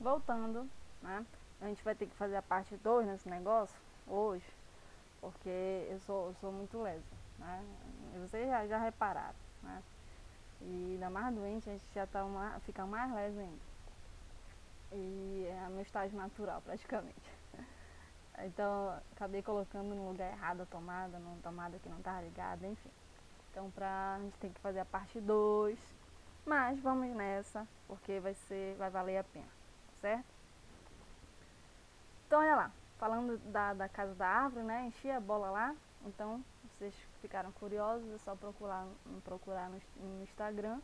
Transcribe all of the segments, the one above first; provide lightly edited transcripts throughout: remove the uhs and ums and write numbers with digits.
voltando, né? A gente vai ter que fazer a parte 2 nesse negócio hoje, porque eu sou muito lesa, né? E vocês já repararam, né? E ainda mais doente, a gente já fica mais lesa ainda. E é meu estágio natural, praticamente. Então, acabei colocando no lugar errado a tomada, numa tomada que não estava ligada, enfim. Então, a gente tem que fazer a parte 2, mas vamos nessa, porque vai valer a pena, certo? Então, olha lá, falando da casa da árvore, né? Enchi a bola lá. Então, vocês ficaram curiosos, é só procurar no Instagram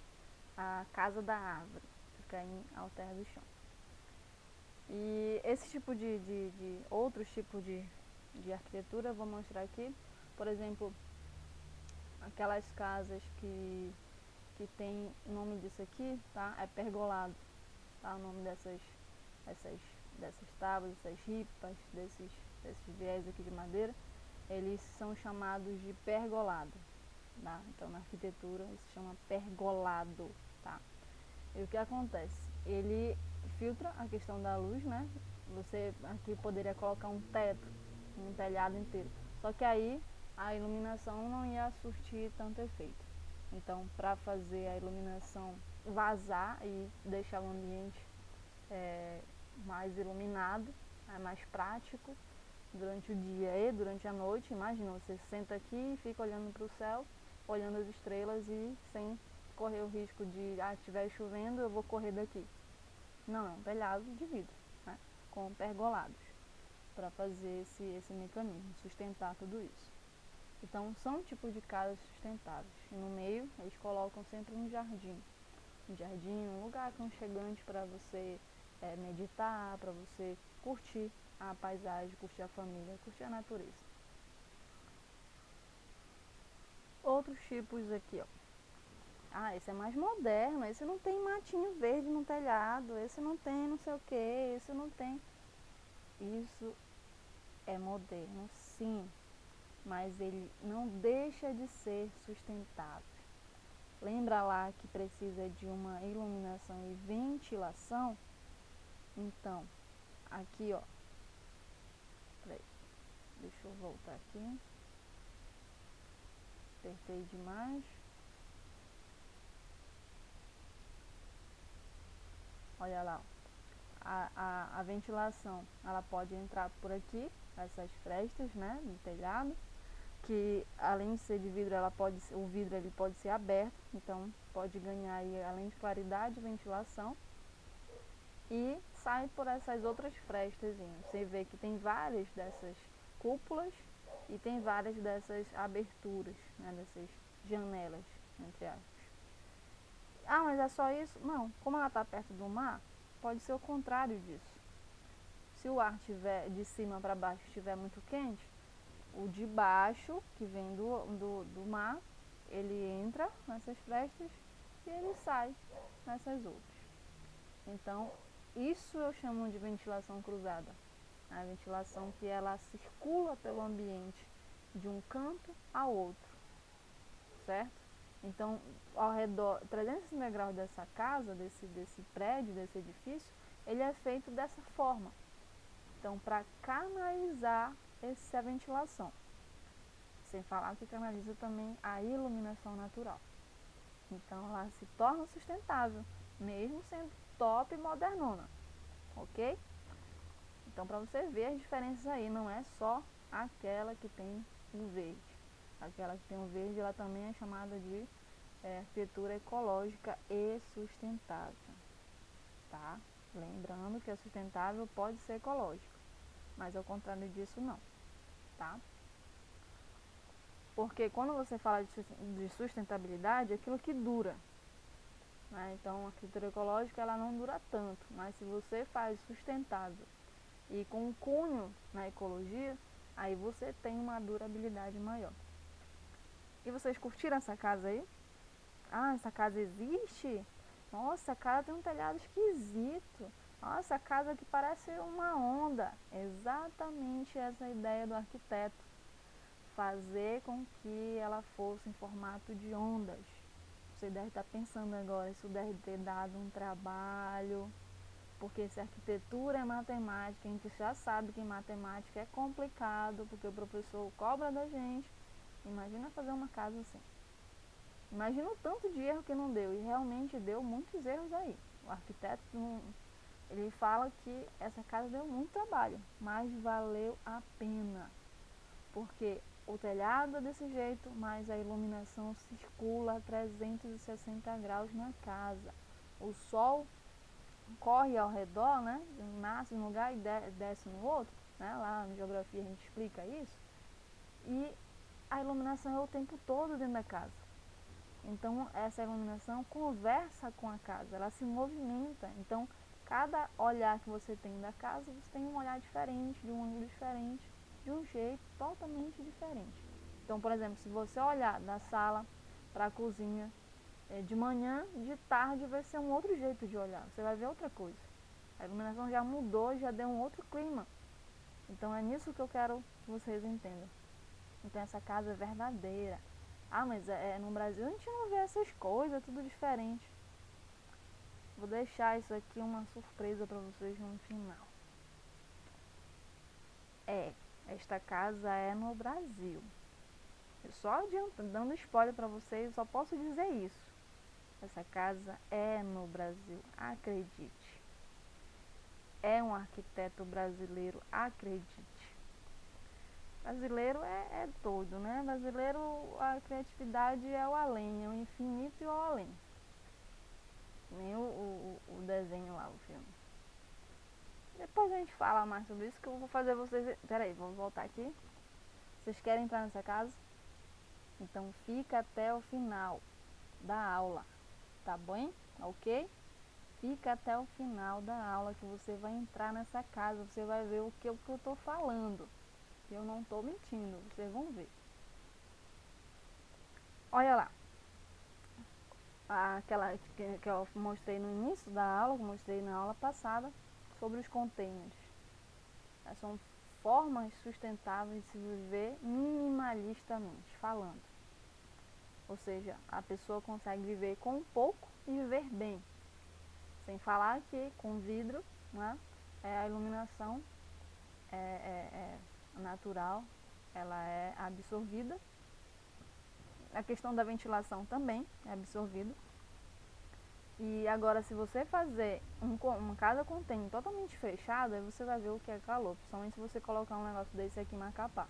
a casa da árvore. Fica em Alter do Chão. E esse tipo de outros tipos de arquitetura eu vou mostrar aqui. Por exemplo, aquelas casas que tem o nome disso aqui, tá? É pergolado, tá? O nome essas, dessas tábuas, dessas ripas, desses viés aqui de madeira, eles são chamados de pergolado, tá? Então na arquitetura isso se chama pergolado, tá? E o que acontece? Ele filtra a questão da luz, né? Você aqui poderia colocar um teto, um telhado inteiro. Só que aí a iluminação não ia surtir tanto efeito. Então, para fazer a iluminação vazar e deixar o ambiente mais iluminado, mais prático durante o dia e durante a noite. Imagina, você senta aqui e fica olhando para o céu, olhando as estrelas e sem correr o risco de, estiver chovendo, eu vou correr daqui. Não, é um telhado de vidro, né, com pergolados, para fazer esse mecanismo, sustentar tudo isso. Então, são tipos de casas sustentáveis. E no meio, eles colocam sempre um jardim, um lugar aconchegante para você meditar, para você curtir a paisagem, curtir a família, curtir a natureza. Outros tipos aqui, ó. Esse é mais moderno, esse não tem matinho verde no telhado, esse não tem não sei o que, esse não tem. Isso é moderno, sim, mas ele não deixa de ser sustentável. Lembra lá que precisa de uma iluminação e ventilação? Então, aqui ó, peraí, deixa eu voltar aqui, apertei demais. Olha lá, a ventilação, ela pode entrar por aqui, essas frestas, né, no telhado, que além de ser de vidro, o vidro ele pode ser aberto, então pode ganhar aí, além de claridade, ventilação, e sai por essas outras frestas. Você vê que tem várias dessas cúpulas e tem várias dessas aberturas, né, dessas janelas, entre aspas. Mas é só isso? Não, como ela está perto do mar, pode ser o contrário disso. Se o ar tiver de cima para baixo estiver muito quente, o de baixo, que vem do mar, ele entra nessas frestas e ele sai nessas outras. Então, isso eu chamo de ventilação cruzada. A ventilação que ela circula pelo ambiente de um canto ao outro, certo? Então, ao redor, 360 graus dessa casa, desse prédio, desse edifício, ele é feito dessa forma. Então, para canalizar essa ventilação. Sem falar que canaliza também a iluminação natural. Então, ela se torna sustentável, mesmo sendo top e modernona. Ok? Então, para você ver as diferenças aí, não é só aquela que tem o verde. Aquela que tem o verde, ela também é chamada de arquitetura ecológica e sustentável, tá? Lembrando que a sustentável pode ser ecológica, mas ao contrário disso não, tá? Porque quando você fala de sustentabilidade, é aquilo que dura, né? Então a arquitetura ecológica ela não dura tanto, mas se você faz sustentável e com um cunho na ecologia, aí você tem uma durabilidade maior. E vocês curtiram essa casa aí? Essa casa existe? Nossa, a casa tem um telhado esquisito. Nossa, a casa que parece uma onda. Exatamente essa ideia do arquiteto. Fazer com que ela fosse em formato de ondas. Você deve estar pensando agora, isso deve ter dado um trabalho. Porque se arquitetura é matemática, a gente já sabe que matemática é complicado, porque o professor cobra da gente. Imagina fazer uma casa assim. Imagina o tanto de erro que não deu, e realmente deu muitos erros aí. O arquiteto, ele fala que essa casa deu muito trabalho, mas valeu a pena. Porque o telhado é desse jeito, mas a iluminação circula a 360 graus na casa. O sol corre ao redor, né? Nasce num lugar e desce no outro, né? Lá na geografia a gente explica isso. E a iluminação é o tempo todo dentro da casa. Então essa iluminação conversa com a casa, ela se movimenta. Então cada olhar que você tem da casa, você tem um olhar diferente, de um ângulo diferente, de um jeito totalmente diferente. Então, por exemplo, se você olhar da sala para a cozinha, de manhã, de tarde vai ser um outro jeito de olhar, você vai ver outra coisa. A iluminação já mudou, já deu um outro clima. Então é nisso que eu quero que vocês entendam. Então essa casa é verdadeira. Ah, mas no Brasil a gente não vê essas coisas, é tudo diferente. Vou deixar isso aqui uma surpresa para vocês no final. Esta casa é no Brasil. Eu só dando spoiler para vocês, só posso dizer isso. Essa casa é no Brasil, acredite. É um arquiteto brasileiro, acredite. Brasileiro é doido, né? Brasileiro, a criatividade é o além, é o infinito e o além. Nem o desenho lá, o filme. Depois a gente fala mais sobre isso, que eu vou fazer vocês... Peraí, vamos voltar aqui. Vocês querem entrar nessa casa? Então fica até o final da aula, tá bom? Ok? Fica até o final da aula que você vai entrar nessa casa. Você vai ver o que eu tô falando. Eu não tô mentindo, vocês vão ver. Olha lá. Aquela que eu mostrei no início da aula, que eu mostrei na aula passada, sobre os containers. São formas sustentáveis de se viver minimalistamente falando. Ou seja, a pessoa consegue viver com pouco e viver bem. Sem falar que com vidro, né, a iluminação é natural, ela é absorvida. A questão da ventilação também é absorvida. E agora, se você fazer uma casa container totalmente fechada, você vai ver o que é calor, principalmente se você colocar um negócio desse aqui em Macapá.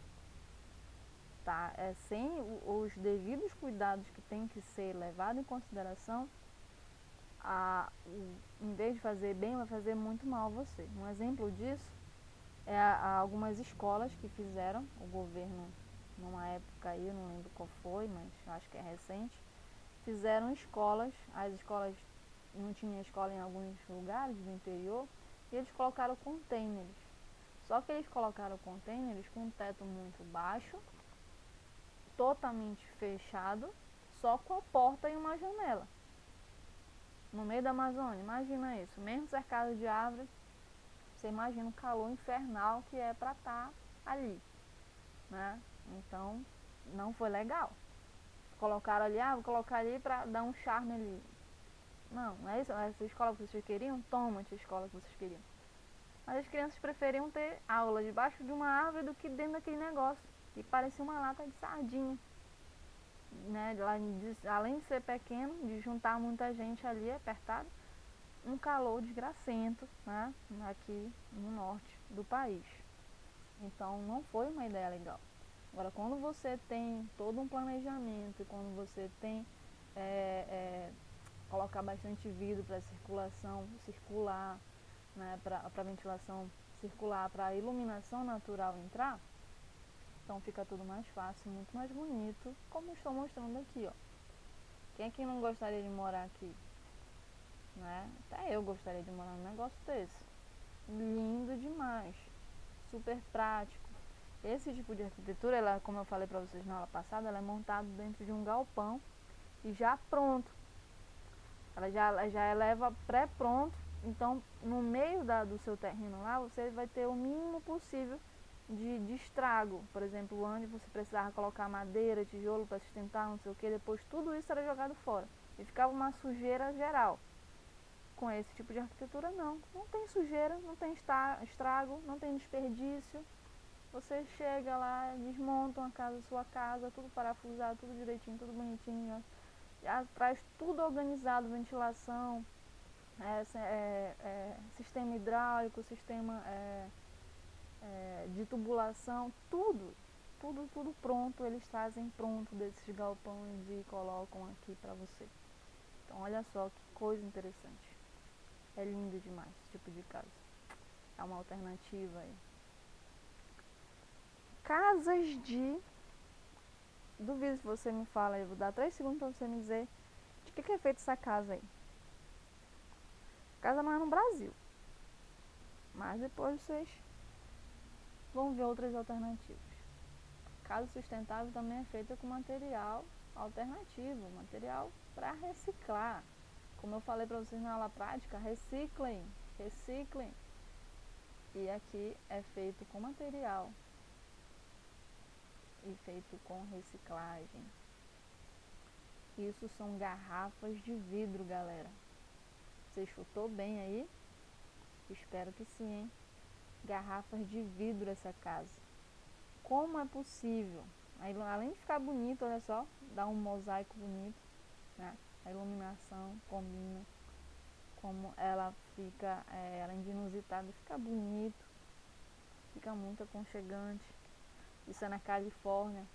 Tá? Sem os devidos cuidados que tem que ser levado em consideração, em vez de fazer bem, vai fazer muito mal a você. Um exemplo disso é algumas escolas que fizeram, o governo, numa época aí, eu não lembro qual foi, mas acho que é recente, fizeram escolas, as escolas não tinha escola em alguns lugares do interior, e eles colocaram containers. Só que eles colocaram containers com um teto muito baixo, totalmente fechado, só com a porta e uma janela. No meio da Amazônia, imagina isso, mesmo cercado de árvores, você imagina o calor infernal que é para estar ali, né? Então, não foi legal. Colocaram ali, vou colocar ali para dar um charme ali. Não, não é isso, essa escola que vocês queriam? Toma essa escola que vocês queriam. Mas as crianças preferiam ter aula debaixo de uma árvore do que dentro daquele negócio, que parecia uma lata de sardinha. Né? Além de ser pequeno, de juntar muita gente ali apertado, um calor desgracento, né? Aqui no norte do país. Então não foi uma ideia legal. Agora, quando você tem todo um planejamento, quando você tem colocar bastante vidro para circulação circular, né, para ventilação circular, para a iluminação natural entrar, então fica tudo mais fácil, muito mais bonito, como estou mostrando aqui, ó. Quem é que não gostaria de morar aqui? Né? Até eu gostaria de morar num negócio desse. Lindo demais, super prático. Esse tipo de arquitetura, ela, como eu falei para vocês na aula passada, ela é montada dentro de um galpão e já pronto. Ela já leva pré-pronto. Então, no meio do seu terreno lá, você vai ter o mínimo possível de estrago. Por exemplo, onde você precisava colocar madeira, tijolo para sustentar, não sei o que, depois tudo isso era jogado fora. E ficava uma sujeira geral. com esse tipo de arquitetura, não tem sujeira, não tem estrago, não tem desperdício. Você chega lá, desmonta sua casa, tudo parafusado, tudo direitinho, tudo bonitinho, já traz tudo organizado, ventilação, sistema hidráulico, sistema de tubulação, tudo pronto, eles trazem pronto desses galpões e colocam aqui pra você. Então olha só que coisa interessante. É lindo demais esse tipo de casa. É uma alternativa aí. Casas de... Duvido se você me fala aí, vou dar 3 segundos pra você me dizer de que é feita essa casa aí. A casa não é no Brasil, mas depois vocês vão ver outras alternativas. Casa sustentável também é feita com material alternativo, material para reciclar. Como eu falei para vocês na aula prática, reciclem. E aqui é feito com material e feito com reciclagem. Isso são garrafas de vidro, galera. Você escutou bem aí? Espero que sim, hein? Garrafas de vidro essa casa. Como é possível? Aí, além de ficar bonito, olha só, dá um mosaico bonito, né? A iluminação combina, como ela fica, além de inusitada, fica bonito, fica muito aconchegante. Isso é na Califórnia.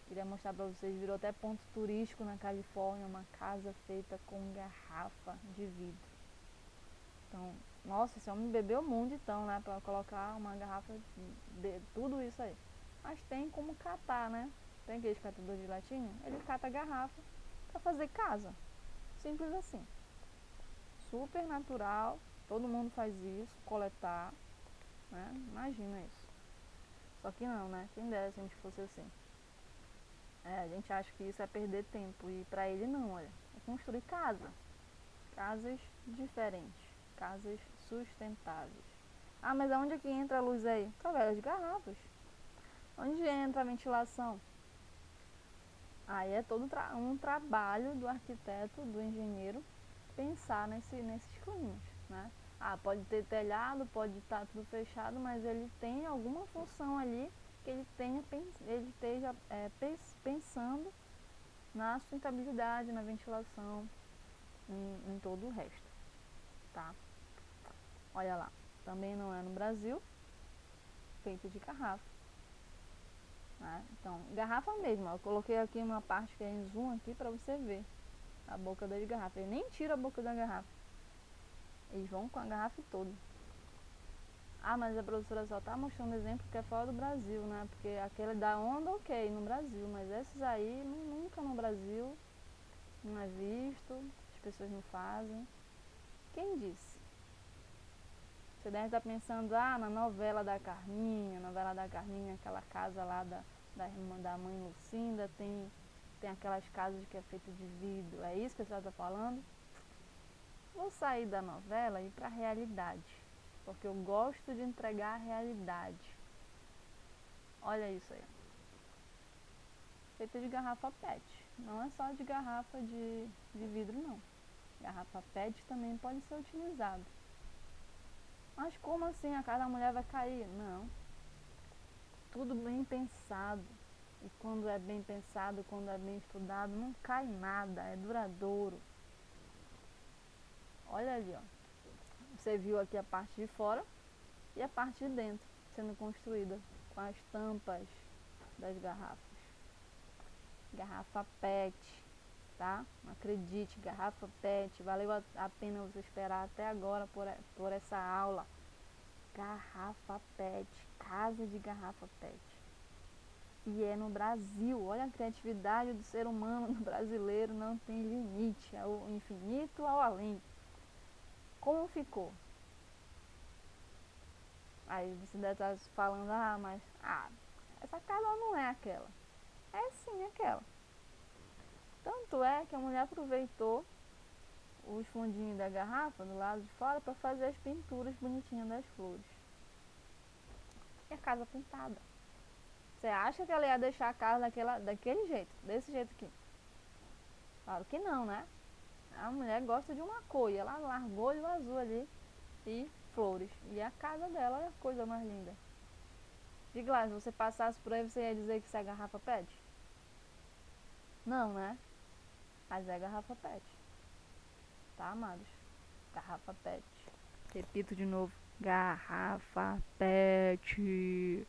Queria mostrar pra vocês, virou até ponto turístico na Califórnia, uma casa feita com garrafa de vidro. Então, nossa, esse homem bebeu muito então, né, pra colocar uma garrafa de tudo isso aí. Mas tem como catar, né? Tem aqueles catadores de latinha, ele cata a garrafa pra fazer casa. Simples assim. Super natural, todo mundo faz isso, coletar, né? Imagina isso. Só que não, né? Quem dera se a gente fosse assim. A gente acha que isso é perder tempo e pra ele não, olha. É construir casa. Casas diferentes. Casas sustentáveis. Ah, mas aonde é que entra a luz aí? Através de garrafas. Onde entra a ventilação? Aí é todo um trabalho do arquiteto, do engenheiro, pensar nesses climas, né? Ah, pode ter telhado, pode estar tudo fechado, mas ele tem alguma função ali que ele esteja pensando na sustentabilidade, na ventilação, em todo o resto, tá? Olha lá, também não é no Brasil, feito de garrafa, né? Então, garrafa mesmo, ó, eu coloquei aqui uma parte que é em zoom aqui pra você ver a boca das garrafas. Ele nem tira a boca da garrafa, eles vão com a garrafa toda. Ah, mas a professora só tá mostrando exemplo que é fora do Brasil, né? Porque aquele da onda, ok, no Brasil, mas esses aí nunca no Brasil, não é visto, as pessoas não fazem. Quem disse? Você deve estar pensando, na novela da Carminha, aquela casa lá da irmã da mãe Lucinda, tem aquelas casas que é feita de vidro. É isso que a senhora está falando? Vou sair da novela e ir para a realidade, porque eu gosto de entregar a realidade. Olha isso aí. Feita de garrafa PET. Não é só de garrafa de vidro, não. Garrafa PET também pode ser utilizado. Mas como assim? A casa da mulher vai cair? Não. Tudo bem pensado. E quando é bem pensado, quando é bem estudado, não cai nada. É duradouro. Olha ali, ó. Você viu aqui a parte de fora e a parte de dentro sendo construída com as tampas das garrafas. Garrafa PET, tá? Acredite, garrafa PET. Valeu a pena você esperar até agora por essa aula. Garrafa PET, casa de garrafa PET. E é no Brasil. Olha a criatividade do ser humano, do brasileiro, não tem limite. É o infinito ao além. Como ficou? Aí você deve estar falando, mas essa casa não é aquela. É sim aquela. Tanto é que a mulher aproveitou os fundinhos da garrafa do lado de fora para fazer as pinturas bonitinhas das flores. E a casa pintada. Você acha que ela ia deixar a casa daquele jeito, desse jeito aqui? Claro que não, né? A mulher gosta de uma cor e ela largou o azul ali e flores. E a casa dela é a coisa mais linda. Diga lá, se você passasse por aí, você ia dizer que isso é garrafa PET? Não, né? Mas é garrafa PET. Tá, amados? Garrafa PET. Repito de novo. Garrafa PET.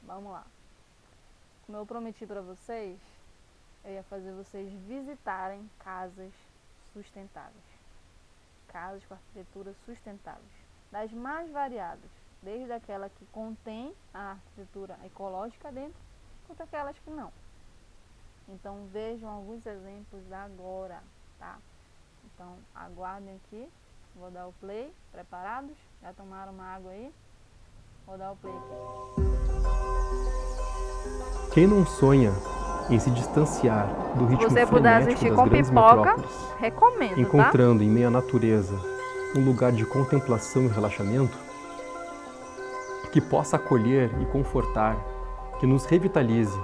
Vamos lá. Como eu prometi pra vocês, eu ia fazer vocês visitarem casas sustentáveis. Casas com arquitetura sustentáveis. Das mais variadas. Desde aquela que contém a arquitetura ecológica dentro, quanto aquelas que não. Então vejam alguns exemplos agora, tá? Então aguardem aqui, vou dar o play, preparados? Já tomaram uma água aí? Vou dar o play aqui. Quem não sonha em se distanciar do ritmo Se você puder frenético assistir das com grandes pipoca, metrópoles, recomendo, encontrando em meio à natureza um lugar de contemplação e relaxamento, que possa acolher e confortar, que nos revitalize,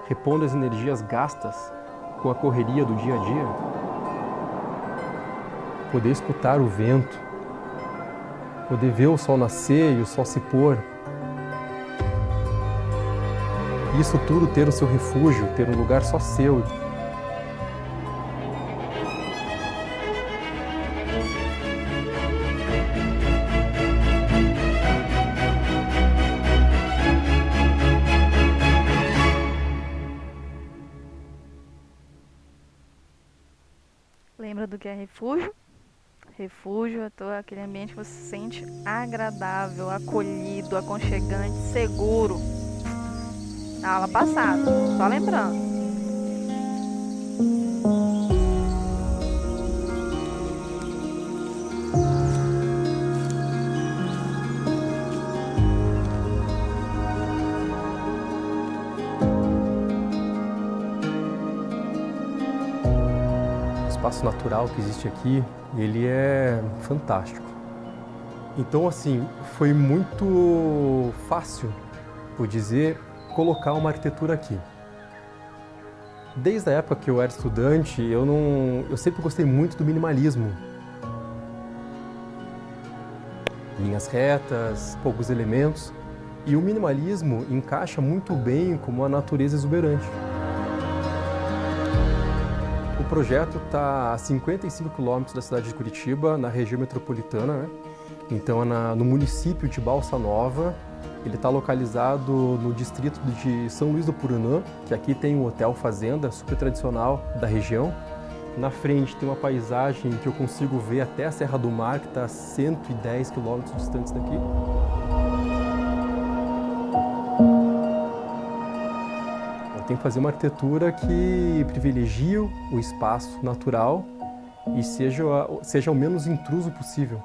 repondo as energias gastas com a correria do dia a dia, poder escutar o vento, poder ver o sol nascer e o sol se pôr, isso tudo ter o seu refúgio, ter um lugar só seu. Lembra do que é refúgio? Refúgio é aquele ambiente que você se sente agradável, acolhido, aconchegante, seguro. Na aula passada, só lembrando. O espaço natural que existe aqui, ele é fantástico. Então, assim, foi muito fácil, por dizer, colocar uma arquitetura aqui. Desde a época que eu era estudante, eu sempre gostei muito do minimalismo. Linhas retas, poucos elementos. E o minimalismo encaixa muito bem com a natureza exuberante. O projeto está a 55 quilômetros da cidade de Curitiba, na região metropolitana, né? Então é no município de Balsa Nova. Ele está localizado no distrito de São Luís do Purunã, que aqui tem um hotel fazenda super tradicional da região. Na frente tem uma paisagem que eu consigo ver até a Serra do Mar, que está a 110 quilômetros distantes daqui. Eu tenho que fazer uma arquitetura que privilegie o espaço natural e seja o menos intruso possível.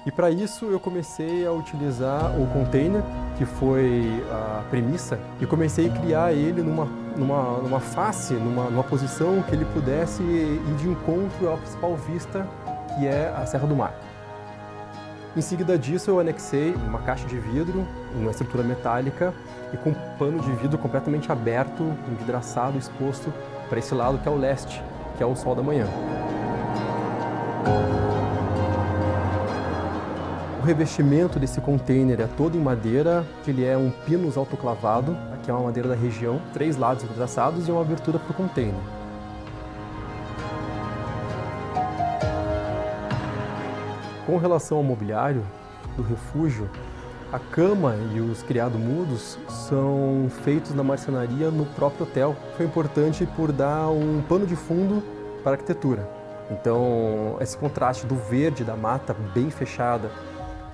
E para isso eu comecei a utilizar o container, que foi a premissa, e comecei a criar ele numa face, numa posição que ele pudesse ir de encontro à principal vista, que é a Serra do Mar. Em seguida disso eu anexei uma caixa de vidro, uma estrutura metálica e com um pano de vidro completamente aberto, envidraçado, exposto para esse lado que é o leste, que é o sol da manhã. O revestimento desse container é todo em madeira, que ele é um pinus autoclavado, aqui é uma madeira da região, 3 lados envidraçados e uma abertura para o container. Com relação ao mobiliário do refúgio, a cama e os criado-mudos são feitos na marcenaria no próprio hotel. Foi importante por dar um pano de fundo para a arquitetura. Então, esse contraste do verde da mata bem fechada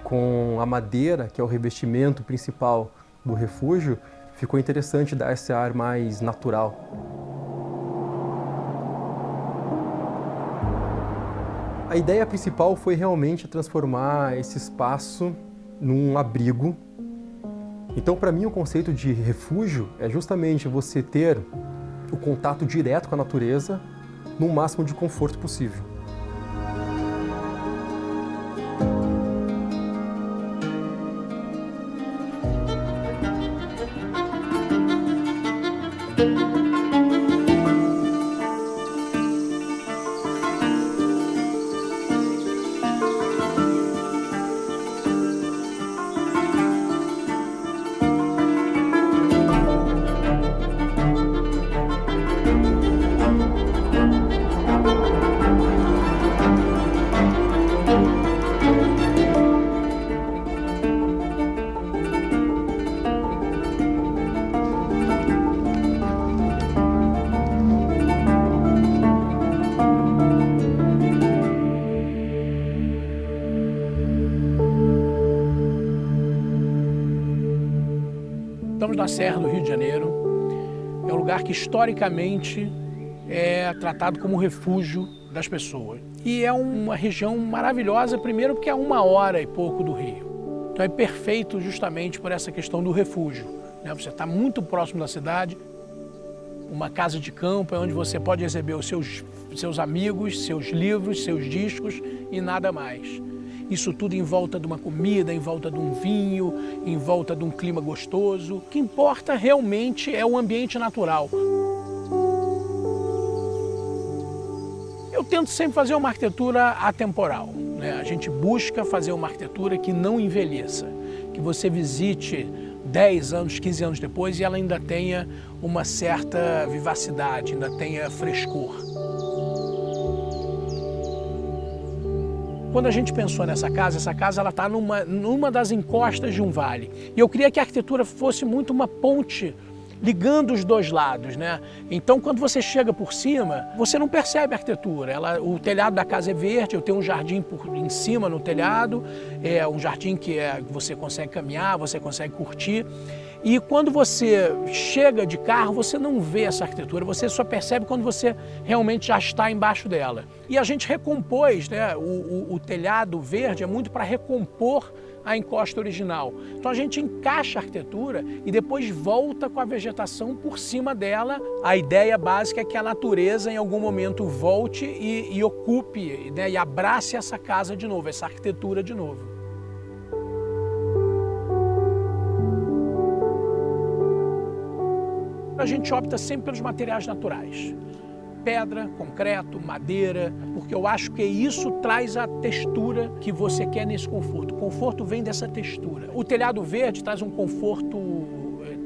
com a madeira, que é o revestimento principal do refúgio, ficou interessante dar esse ar mais natural. A ideia principal foi realmente transformar esse espaço num abrigo. Então, para mim, o conceito de refúgio é justamente você ter o contato direto com a natureza no máximo de conforto possível. Estamos na Serra do Rio de Janeiro. É um lugar que historicamente é tratado como refúgio das pessoas. E é uma região maravilhosa, primeiro porque é 1 hora e pouco do Rio. Então é perfeito justamente por essa questão do refúgio, né? Você está muito próximo da cidade, uma casa de campo é onde você pode receber os seus amigos, seus livros, seus discos e nada mais. Isso tudo em volta de uma comida, em volta de um vinho, em volta de um clima gostoso. O que importa realmente é o ambiente natural. Eu tento sempre fazer uma arquitetura atemporal, né? A gente busca fazer uma arquitetura que não envelheça, que você visite 10 anos, 15 anos depois e ela ainda tenha uma certa vivacidade, ainda tenha frescor. Quando a gente pensou nessa casa, essa casa está numa das encostas de um vale. E eu queria que a arquitetura fosse muito uma ponte ligando os dois lados, né? Então, quando você chega por cima, você não percebe a arquitetura. O telhado da casa é verde, eu tenho um jardim em cima no telhado, é um jardim que você consegue caminhar, você consegue curtir. E quando você chega de carro, você não vê essa arquitetura, você só percebe quando você realmente já está embaixo dela. E a gente recompôs, né? O telhado verde é muito para recompor a encosta original. Então a gente encaixa a arquitetura e depois volta com a vegetação por cima dela. A ideia básica é que a natureza em algum momento volte e ocupe, né, e abrace essa casa de novo, essa arquitetura de novo. A gente opta sempre pelos materiais naturais. Pedra, concreto, madeira, porque eu acho que isso traz a textura que você quer nesse conforto. O conforto vem dessa textura. O telhado verde traz um conforto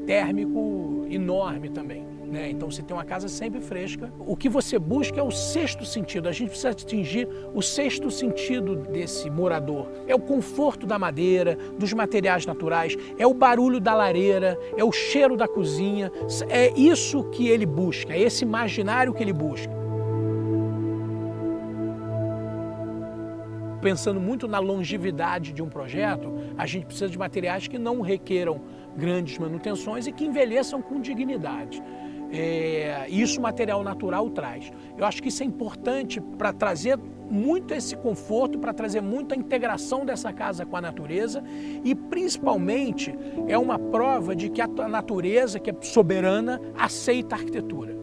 térmico enorme também, né? Então você tem uma casa sempre fresca. O que você busca é o sexto sentido. A gente precisa atingir o sexto sentido desse morador. É o conforto da madeira, dos materiais naturais, é o barulho da lareira, é o cheiro da cozinha. É isso que ele busca, é esse imaginário que ele busca. Pensando muito na longevidade de um projeto, a gente precisa de materiais que não requeram grandes manutenções e que envelheçam com dignidade. Isso o material natural traz. Eu acho que isso é importante para trazer muito esse conforto, para trazer muito a integração dessa casa com a natureza e, principalmente, é uma prova de que a natureza, que é soberana, aceita a arquitetura.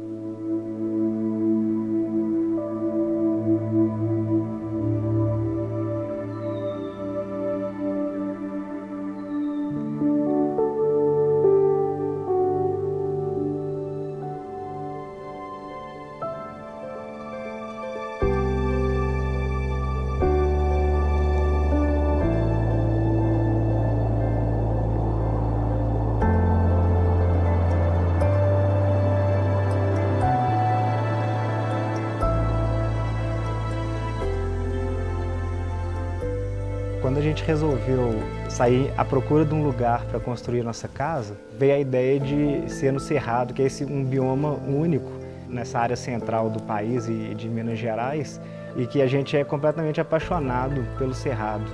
Quando a gente resolveu sair à procura de um lugar para construir a nossa casa, veio a ideia de ser no Cerrado, que é um bioma único nessa área central do país e de Minas Gerais, e que a gente é completamente apaixonado pelo Cerrado.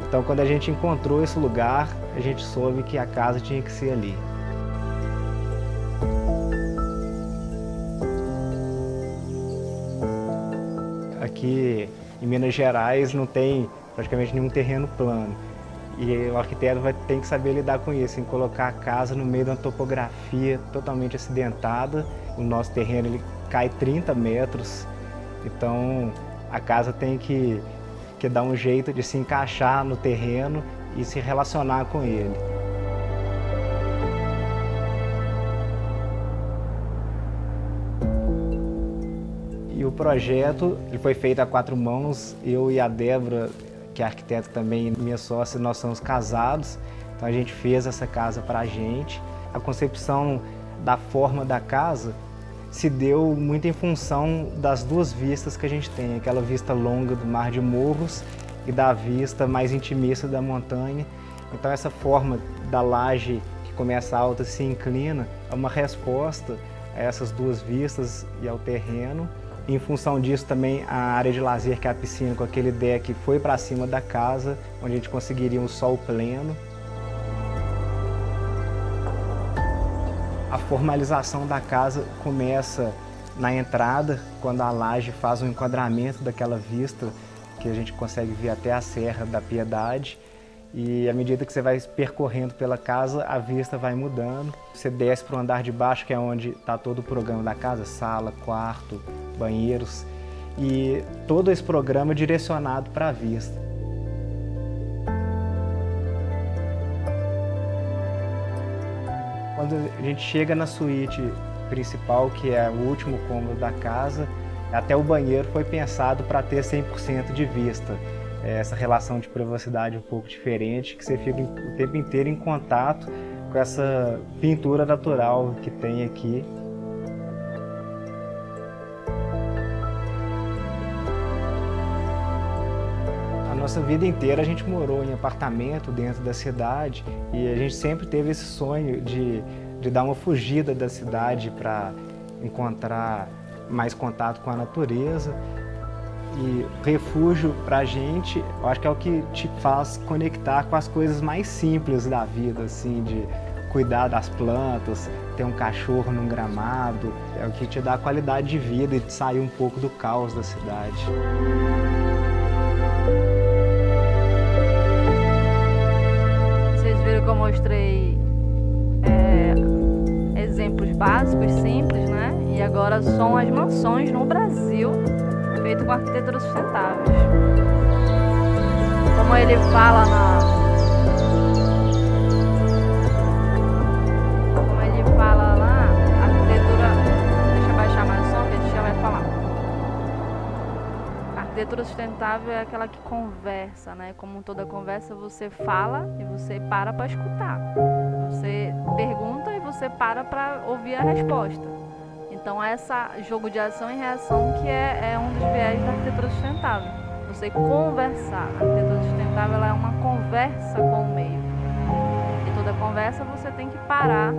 Então, quando a gente encontrou esse lugar, a gente soube que a casa tinha que ser ali. Aqui em Minas Gerais não tem praticamente nenhum terreno plano. E o arquiteto tem que saber lidar com isso, em colocar a casa no meio de uma topografia totalmente acidentada. O nosso terreno ele cai 30 metros, então a casa tem que dar um jeito de se encaixar no terreno e se relacionar com ele. E o projeto ele foi feito a 4 mãos, eu e a Débora, que é arquiteta também, minha sócia, nós somos casados, então a gente fez essa casa para a gente. A concepção da forma da casa se deu muito em função das 2 vistas que a gente tem, aquela vista longa do Mar de Morros e da vista mais intimista da montanha. Então essa forma da laje que começa alta e se inclina é uma resposta a essas 2 vistas e ao terreno. Em função disso também a área de lazer, que é a piscina com aquele deck, foi para cima da casa, onde a gente conseguiria um sol pleno. formalização da casa começa na entrada, quando a laje faz um enquadramento daquela vista que a gente consegue ver até a Serra da Piedade. E à medida que você vai percorrendo pela casa, a vista vai mudando. Você desce para o andar de baixo, que é onde está todo o programa da casa, sala, quarto, banheiros. E todo esse programa é direcionado para a vista. Quando a gente chega na suíte principal, que é o último cômodo da casa, até o banheiro foi pensado para ter 100% de vista. Essa relação de privacidade um pouco diferente, que você fica o tempo inteiro em contato com essa pintura natural que tem aqui. A nossa vida inteira a gente morou em apartamento dentro da cidade e a gente sempre teve esse sonho de dar uma fugida da cidade para encontrar mais contato com a natureza. E refúgio pra gente, eu acho que é o que te faz conectar com as coisas mais simples da vida, assim, de cuidar das plantas, ter um cachorro num gramado, é o que te dá qualidade de vida e de sair um pouco do caos da cidade. Vocês viram que eu mostrei exemplos básicos, simples, né? E agora são as mansões no Brasil, feito com arquitetura sustentável. Como ele fala lá, a arquitetura, deixa eu baixar mais o som que a gente já vai falar. A arquitetura sustentável é aquela que conversa, né? Como toda conversa, você fala e você para escutar. Você pergunta e você para ouvir a resposta. Então, essa jogo de ação e reação que é um dos viés da arquitetura sustentável. Você conversar. A arquitetura sustentável ela é uma conversa com o meio. E toda conversa você tem que parar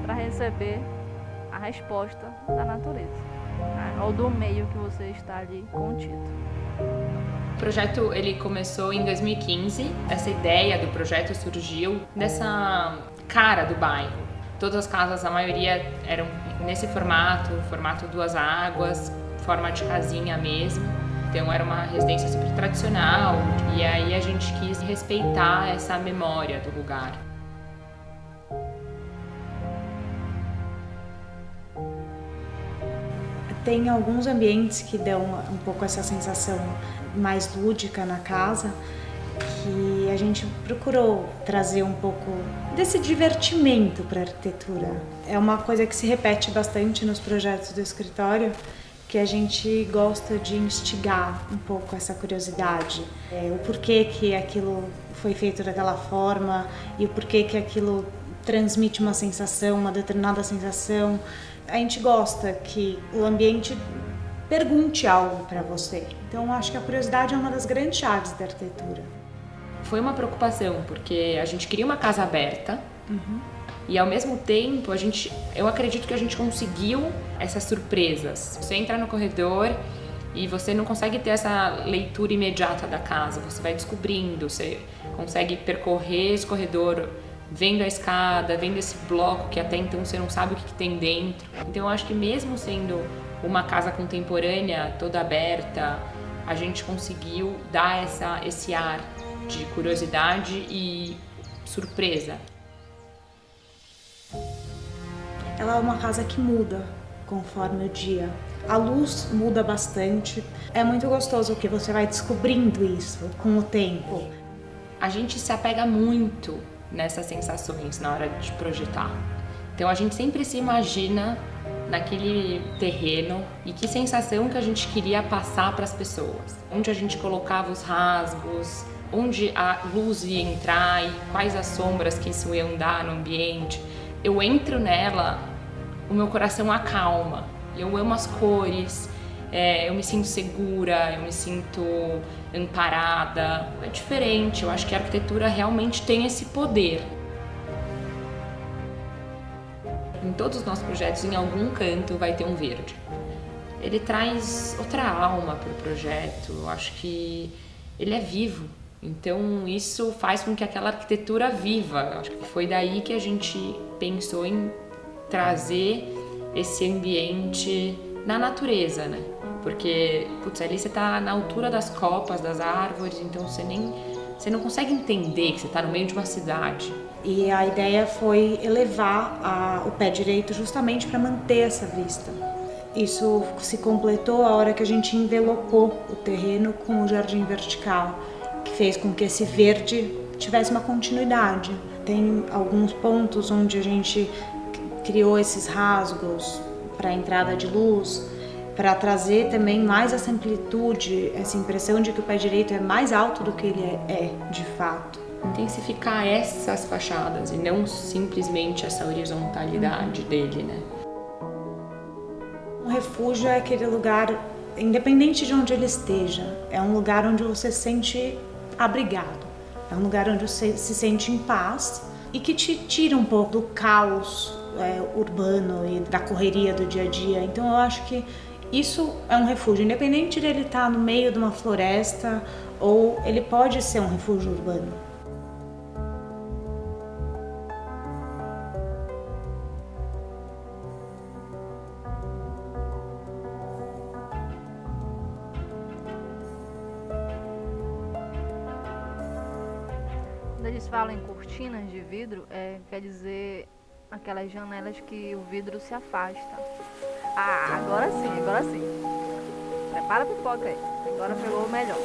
para receber a resposta da natureza, né? Ou do meio que você está ali contido. O projeto ele começou em 2015. Essa ideia do projeto surgiu dessa cara do bairro. Todas as casas, a maioria eram nesse formato duas águas, forma de casinha mesmo. Então era uma residência super tradicional e aí a gente quis respeitar essa memória do lugar. Tem alguns ambientes que dão um pouco essa sensação mais lúdica na casa, que a gente procurou trazer um pouco desse divertimento para a arquitetura. É uma coisa que se repete bastante nos projetos do escritório, que a gente gosta de instigar um pouco essa curiosidade. O porquê que aquilo foi feito daquela forma e o porquê que aquilo transmite uma sensação, uma determinada sensação. A gente gosta que o ambiente pergunte algo para você. Então, acho que a curiosidade é uma das grandes chaves da arquitetura. Foi uma preocupação, porque a gente queria uma casa aberta e ao mesmo tempo eu acredito que a gente conseguiu essas surpresas. Você entra no corredor e você não consegue ter essa leitura imediata da casa, você vai descobrindo, você consegue percorrer esse corredor vendo a escada, vendo esse bloco que até então você não sabe o que tem dentro. Então eu acho que mesmo sendo uma casa contemporânea, toda aberta, a gente conseguiu dar esse ar de curiosidade e surpresa. Ela é uma casa que muda conforme o dia. A luz muda bastante. É muito gostoso que você vai descobrindo isso com o tempo. A gente se apega muito nessas sensações na hora de projetar. Então a gente sempre se imagina naquele terreno e que sensação que a gente queria passar para as pessoas. Onde a gente colocava os rasgos, onde a luz ia entrar e quais as sombras que isso iam dar no ambiente. Eu entro nela, o meu coração acalma. Eu amo as cores, eu me sinto segura, eu me sinto amparada. É diferente, eu acho que a arquitetura realmente tem esse poder. Em todos os nossos projetos, em algum canto vai ter um verde. Ele traz outra alma para o projeto, eu acho que ele é vivo. Então isso faz com que aquela arquitetura viva. Eu acho que foi daí que a gente pensou em trazer esse ambiente na natureza, né? Porque, putz, ali você tá na altura das copas, das árvores, então você não consegue entender que você tá no meio de uma cidade. E a ideia foi elevar o pé direito justamente para manter essa vista. Isso se completou a hora que a gente envelopou o terreno com o jardim vertical, que fez com que esse verde tivesse uma continuidade. Tem alguns pontos onde a gente criou esses rasgos para a entrada de luz, para trazer também mais essa amplitude, essa impressão de que o pé direito é mais alto do que ele é de fato. Intensificar essas fachadas e não simplesmente essa horizontalidade dele, né? Um refúgio é aquele lugar, independente de onde ele esteja, é um lugar onde você se sente abrigado, é um lugar onde você se sente em paz e que te tira um pouco do caos urbano e da correria do dia a dia. Então eu acho que isso é um refúgio, independente de ele estar no meio de uma floresta ou ele pode ser um refúgio urbano. Quando eles falam em cortinas de vidro, quer dizer aquelas janelas que o vidro se afasta. Ah, agora sim. Prepara a pipoca aí. Agora pegou o melhor.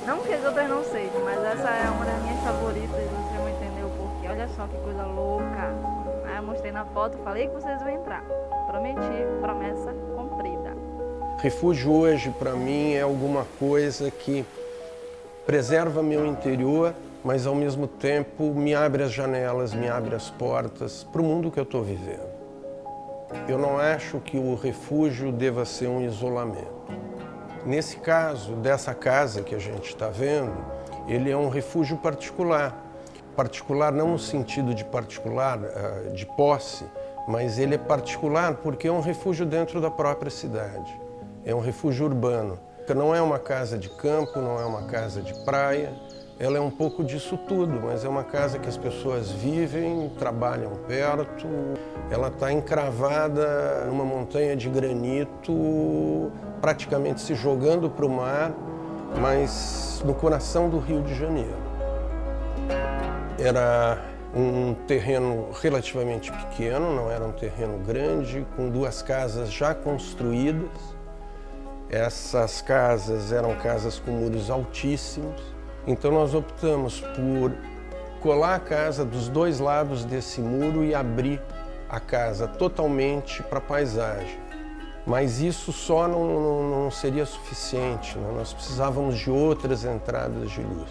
Não que as outras não sejam, mas essa é uma das minhas favoritas e vocês vão entender o porquê. Olha só que coisa louca. Aí eu mostrei na foto, falei que vocês vão entrar. Prometi, promessa cumprida. Refúgio hoje, para mim, é alguma coisa que preserva meu interior, mas ao mesmo tempo me abre as janelas, me abre as portas para o mundo que eu estou vivendo. Eu não acho que o refúgio deva ser um isolamento. Nesse caso, dessa casa que a gente está vendo, ele é um refúgio particular. Particular não no sentido de particular, de posse, mas ele é particular porque é um refúgio dentro da própria cidade. É um refúgio urbano. Não é uma casa de campo, não é uma casa de praia. Ela é um pouco disso tudo, mas é uma casa que as pessoas vivem, trabalham perto. Ela está encravada numa montanha de granito, praticamente se jogando para o mar, mas no coração do Rio de Janeiro. Era um terreno relativamente pequeno, não era um terreno grande, com 2 casas já construídas. Essas casas eram casas com muros altíssimos. Então nós optamos por colar a casa dos 2 lados desse muro e abrir a casa totalmente para a paisagem. Mas isso só não seria suficiente, né? Nós precisávamos de outras entradas de luz.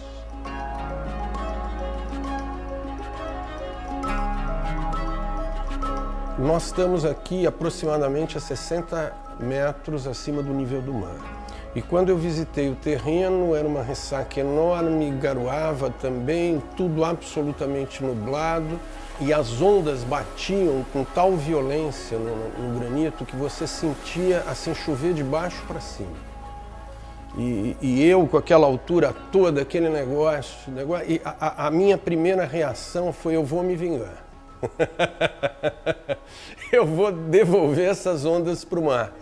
Nós estamos aqui aproximadamente a 60 metros acima do nível do mar. E quando eu visitei o terreno, era uma ressaca enorme, garoava também, tudo absolutamente nublado. E as ondas batiam com tal violência no granito que você sentia assim chover de baixo para cima. E eu, com aquela altura toda, aquele negócio e a minha primeira reação foi: eu vou me vingar. Eu vou devolver essas ondas para o mar.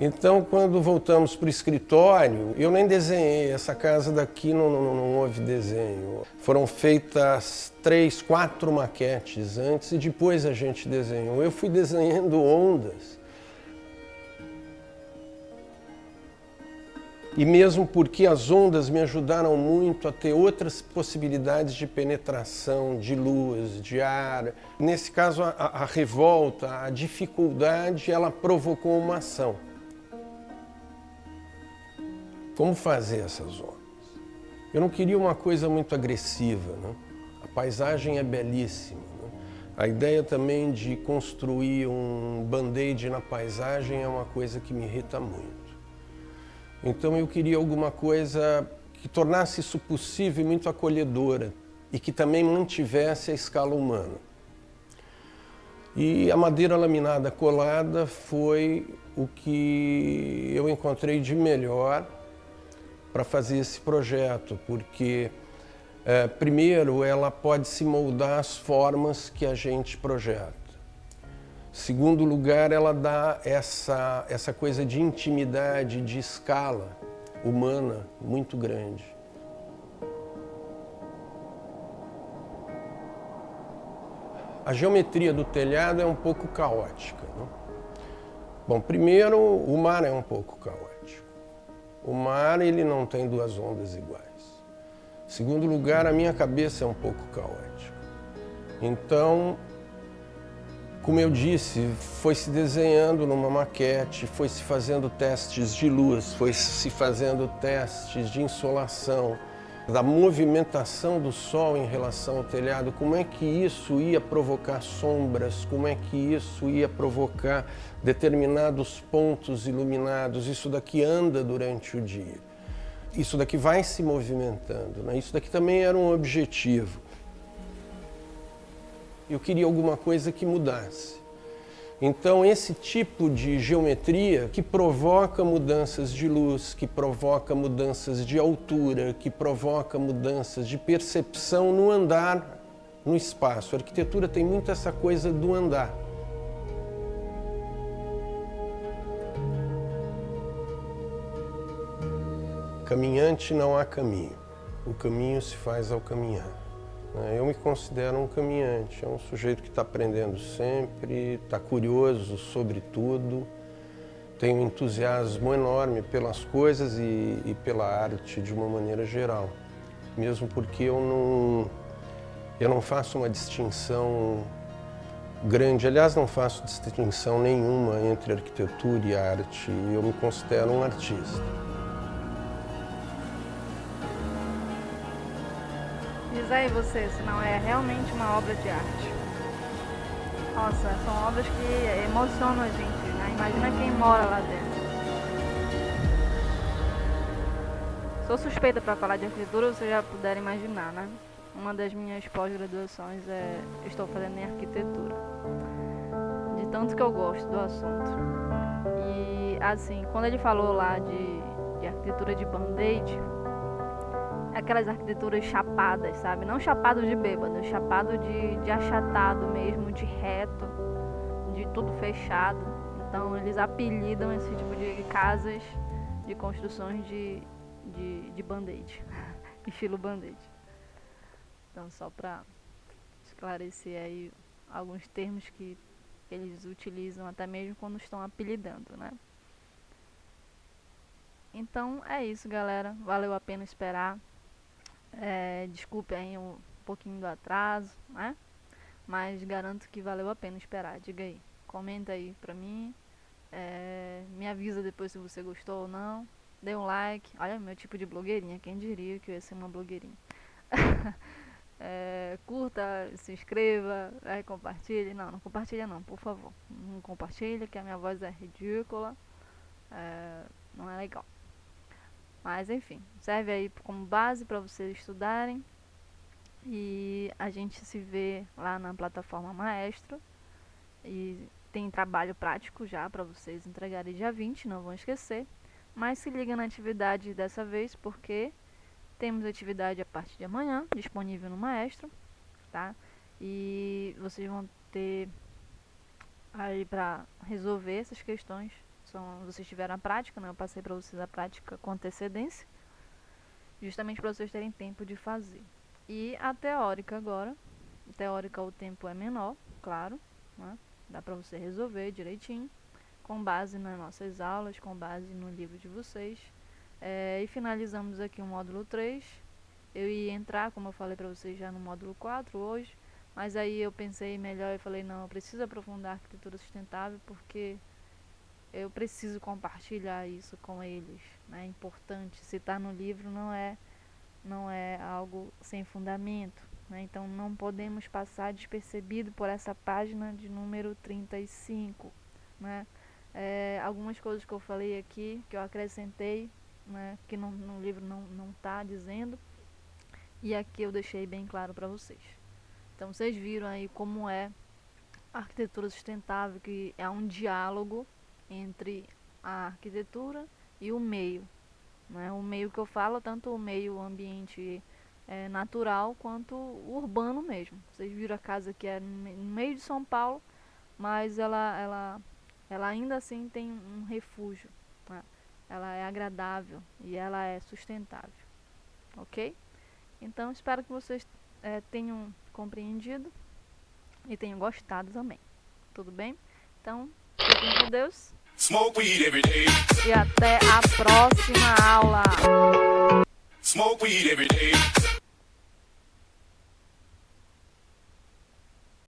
Então, quando voltamos para o escritório, eu nem desenhei. Essa casa daqui não houve desenho. Foram feitas 3, 4 maquetes antes e depois a gente desenhou. Eu fui desenhando ondas. E mesmo porque as ondas me ajudaram muito a ter outras possibilidades de penetração, de luz, de ar. Nesse caso, a revolta, a dificuldade, ela provocou uma ação. Como fazer essas ondas? Eu não queria uma coisa muito agressiva, né? A paisagem é belíssima, né? A ideia também de construir um band-aid na paisagem é uma coisa que me irrita muito. Então eu queria alguma coisa que tornasse isso possível e muito acolhedora e que também mantivesse a escala humana. E a madeira laminada colada foi o que eu encontrei de melhor para fazer esse projeto, porque primeiro ela pode se moldar às formas que a gente projeta. Segundo lugar, ela dá essa coisa de intimidade, de escala humana muito grande. A geometria do telhado é um pouco caótica, né? Bom, primeiro, o mar é um pouco caótico. O mar, ele não tem duas ondas iguais. Segundo lugar, a minha cabeça é um pouco caótica. Então, como eu disse, foi se desenhando numa maquete, foi se fazendo testes de luz, foi se fazendo testes de insolação, da movimentação do sol em relação ao telhado, como é que isso ia provocar sombras, como é que isso ia provocar determinados pontos iluminados, isso daqui anda durante o dia, isso daqui vai se movimentando, né? Isso daqui também era um objetivo. Eu queria alguma coisa que mudasse. Então, esse tipo de geometria que provoca mudanças de luz, que provoca mudanças de altura, que provoca mudanças de percepção no andar, no espaço. A arquitetura tem muito essa coisa do andar. Caminhante não há caminho. O caminho se faz ao caminhar. Eu me considero um caminhante, é um sujeito que está aprendendo sempre, está curioso sobre tudo, tem um entusiasmo enorme pelas coisas e pela arte de uma maneira geral. Mesmo porque eu não faço uma distinção grande, aliás, não faço distinção nenhuma entre arquitetura e arte, eu me considero um artista. Diz aí você, se não é realmente uma obra de arte. Nossa, são obras que emocionam a gente, né? Imagina quem mora lá dentro. Sou suspeita para falar de arquitetura, vocês já puderam imaginar, né? Uma das minhas pós-graduações estou fazendo em arquitetura. De tanto que eu gosto do assunto. E assim, quando ele falou lá de arquitetura de band-aid, aquelas arquiteturas chapadas, sabe? Não chapado de bêbado, chapado de achatado mesmo, de reto, de tudo fechado. Então eles apelidam esse tipo de casas, de construções de band-aid, estilo band-aid. Então só para esclarecer aí alguns termos que eles utilizam até mesmo quando estão apelidando, né? Então é isso, galera. Valeu a pena esperar. Desculpe aí um pouquinho do atraso, né? Mas garanto que valeu a pena esperar. Diga aí, comenta aí pra mim, me avisa depois se você gostou ou não. Dê um like. Olha, meu tipo de blogueirinha, quem diria que eu ia ser uma blogueirinha. Curta, se inscreva, compartilhe. Não compartilha não, por favor. Não compartilha, que a minha voz é ridícula, não é legal. Mas enfim, serve aí como base para vocês estudarem. E a gente se vê lá na plataforma Maestro. E tem trabalho prático já para vocês entregarem dia 20, não vão esquecer. Mas se liga na atividade dessa vez, porque temos atividade a partir de amanhã, disponível no Maestro, tá? E vocês vão ter aí para resolver essas questões. Vocês tiveram a prática, né? Eu passei para vocês a prática com antecedência, justamente para vocês terem tempo de fazer. E a teórica agora, teórica o tempo é menor, claro, né? Dá para você resolver direitinho, com base nas nossas aulas, com base no livro de vocês. E finalizamos aqui o módulo 3. Eu ia entrar, como eu falei para vocês, já no módulo 4 hoje, mas aí eu pensei melhor e falei, não, eu preciso aprofundar a arquitetura sustentável, porque eu preciso compartilhar isso com eles, né? É importante. Se está no livro não é algo sem fundamento, né? Então não podemos passar despercebido por essa página de número 35, né? Algumas coisas que eu falei aqui, que eu acrescentei, né? Que no livro não está dizendo, e aqui eu deixei bem claro para vocês. Então vocês viram aí como é a arquitetura sustentável, que é um diálogo entre a arquitetura e o meio, né? O meio que eu falo, tanto o meio ambiente natural quanto o urbano mesmo. Vocês viram a casa que é no meio de São Paulo, mas ela ainda assim tem um refúgio, né? Ela é agradável e ela é sustentável, ok? Então espero que vocês tenham compreendido e tenham gostado também, tudo bem? Então, fiquem com Deus e até a próxima aula. Smoke weed every day.